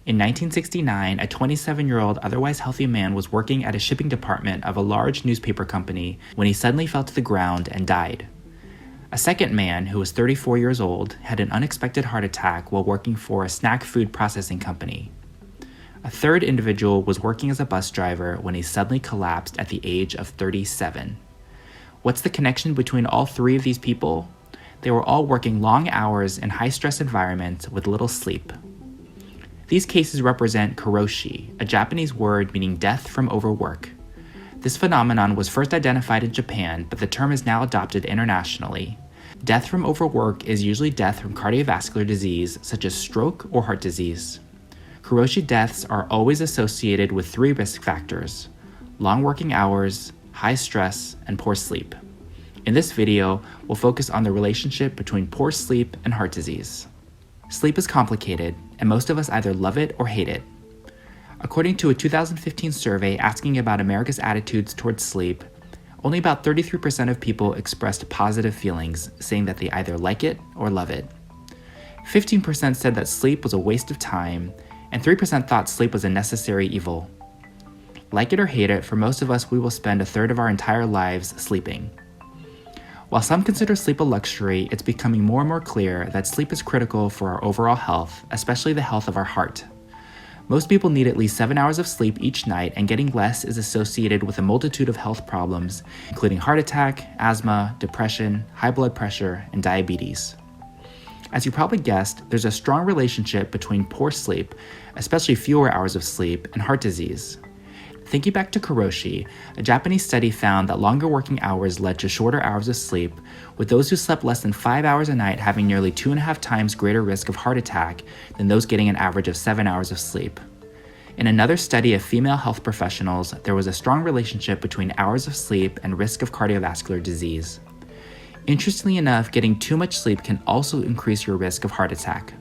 In 1969, a 27-year-old otherwise healthy man was working at a shipping department of a large newspaper company when he suddenly fell to the ground and died. A second man, who was 34 years old, had an unexpected heart attack while working for a snack food processing company. A third individual was working as a bus driver when he suddenly collapsed at the age of 37. What's the connection between all three of these people? They were all working long hours in high-stress environments with little sleep. These cases represent karoshi, a Japanese word meaning death from overwork. This phenomenon was first identified in Japan, but the term is now adopted internationally. Death from overwork is usually death from cardiovascular disease, such as stroke or heart disease. Karoshi deaths are always associated with three risk factors: long working hours, high stress, and poor sleep. In this video, we'll focus on the relationship between poor sleep and heart disease. Sleep is complicated, and most of us either love it or hate it. According to a 2015 survey asking about America's attitudes towards sleep, only about 33% of people expressed positive feelings, saying that they either like it or love it. 15% said that sleep was a waste of time, and 3% thought sleep was a necessary evil. Like it or hate it, for most of us, we will spend a third of our entire lives sleeping. While some consider sleep a luxury, it's becoming more and more clear that sleep is critical for our overall health, especially the health of our heart. Most people need at least 7 hours of sleep each night, and getting less is associated with a multitude of health problems, including heart attack, asthma, depression, high blood pressure, and diabetes. As you probably guessed, there's a strong relationship between poor sleep, especially fewer hours of sleep, and heart disease. Thinking back to karoshi, a Japanese study found that longer working hours led to shorter hours of sleep, with those who slept less than 5 hours a night having nearly 2.5 times greater risk of heart attack than those getting an average of 7 hours of sleep. In another study of female health professionals, there was a strong relationship between hours of sleep and risk of cardiovascular disease. Interestingly enough, getting too much sleep can also increase your risk of heart attack.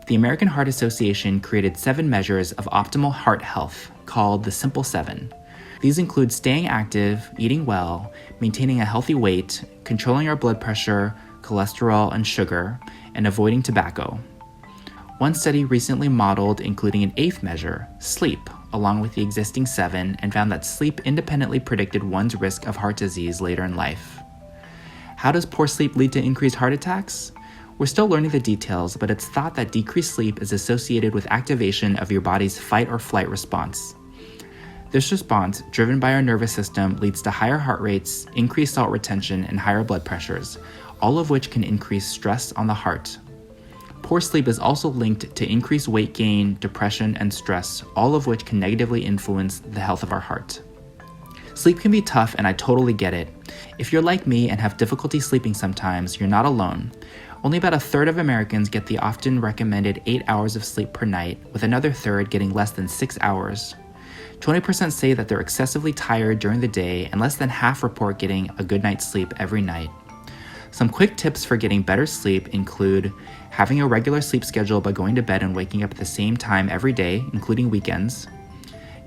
The American Heart Association created 7 measures of optimal heart health, called the Simple 7. These include staying active, eating well, maintaining a healthy weight, controlling our blood pressure, cholesterol, and sugar, and avoiding tobacco. One study recently modeled including an 8th measure, sleep, along with the existing 7, and found that sleep independently predicted one's risk of heart disease later in life. How does poor sleep lead to increased heart attacks? We're still learning the details, but it's thought that decreased sleep is associated with activation of your body's fight or flight response. This response, driven by our nervous system, leads to higher heart rates, increased salt retention, and higher blood pressures, all of which can increase stress on the heart. Poor sleep is also linked to increased weight gain, depression, and stress, all of which can negatively influence the health of our heart. Sleep can be tough, and I totally get it. If you're like me and have difficulty sleeping sometimes, you're not alone. Only about a third of Americans get the often recommended 8 hours of sleep per night, with another third getting less than 6 hours. 20% say that they're excessively tired during the day, and less than half report getting a good night's sleep every night. Some quick tips for getting better sleep include having a regular sleep schedule by going to bed and waking up at the same time every day, including weekends,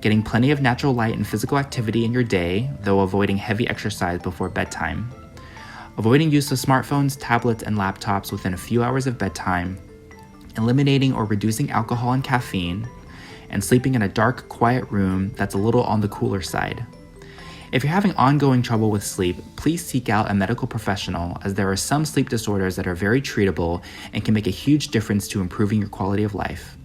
getting plenty of natural light and physical activity in your day, though avoiding heavy exercise before bedtime, avoiding use of smartphones, tablets, and laptops within a few hours of bedtime, eliminating or reducing alcohol and caffeine, and sleeping in a dark, quiet room that's a little on the cooler side. If you're having ongoing trouble with sleep, please seek out a medical professional, as there are some sleep disorders that are very treatable and can make a huge difference to improving your quality of life.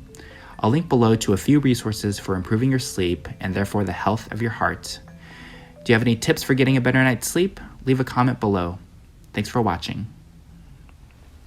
I'll link below to a few resources for improving your sleep and therefore the health of your heart. Do you have any tips for getting a better night's sleep? Leave a comment below. Thanks for watching.